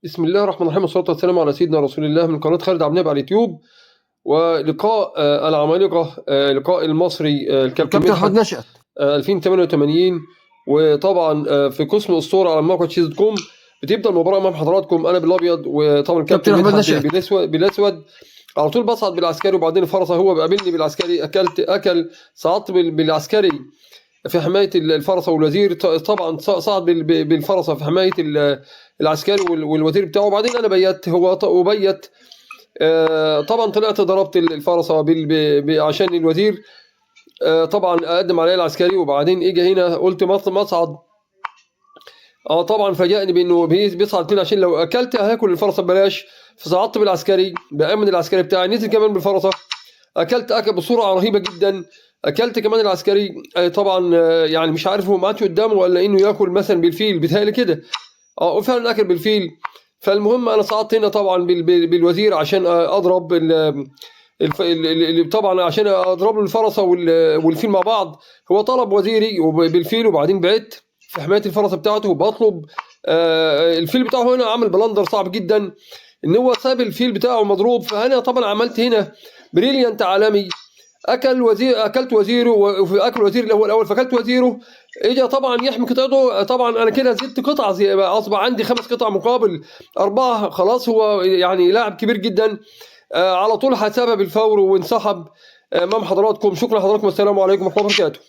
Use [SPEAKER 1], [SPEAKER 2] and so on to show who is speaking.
[SPEAKER 1] بسم الله الرحمن الرحيم، والصلاة والسلام على سيدنا رسول الله من قناة خالد عبد النبي على اليوتيوب. ولقاء العمالقة، لقاء المصري الكابتن
[SPEAKER 2] الكابتن احمد
[SPEAKER 1] مدحت
[SPEAKER 2] نشأت
[SPEAKER 1] 2088. وطبعا في قسم الصورة على موقع تشيز دوت كوم بتبدأ المباراة أمام حضراتكم. أنا بالأبيض، وطبعا الكابتن
[SPEAKER 2] كابتن احمد
[SPEAKER 1] مدحت
[SPEAKER 2] نشأت
[SPEAKER 1] بالأسود. على طول بصعد بالعسكري، وبعدين الفرصة هو بيقابلني بالعسكري. صعدت بالعسكري في حماية الفرصة، والوزير طبعا صعد بالفرصة في حماية العسكري والوزير بتاعه. وبعدين أنا بيت هو وبيت. طبعا طلعت ضربت الفرصة عشان الوزير طبعا أقدم عليه العسكري. وبعدين إجا هنا قلت مصعد. طبعا فاجأني بانه بيصعد كده، عشان لو اكلت هاكل الفرصه ببلاش. فصعدت بالعسكري، بامن العسكري بتاعي، نزل كمان بالفرصه. اكل بسرعه رهيبه جدا. اكلت كمان العسكري. طبعا يعني مش عارف هو ما عادش قدامه ولا انه ياكل مثلا بالفيل، بيتهيألي كده. وفعلا اكل بالفيل. فالمهم انا صعدت هنا طبعا بالوزير عشان اضرب طبعا عشان اضرب له الفرصه والفيل مع بعض. هو طلب وزيري بالفيل، وبعدين بعدت في حمايه الفرصه بتاعته وبطلب الفيل بتاعه. هنا عمل بلندر صعب جدا، ان هو ساب الفيل بتاعه مضروب. فانا طبعا عملت هنا بريليانت عالمي. اكلت وزيره، وفي اكل وزير الاول فاكلت وزيره. اجى طبعا يحمي قطعته. طبعا انا كده زدت قطعه، اصبح عندي 5 قطع مقابل 4. خلاص هو يعني لاعب كبير جدا. على طول حسبها بالفور وانسحب امام حضراتكم. شكرا لحضراتكم، والسلام عليكم ورحمه الله وبركاته.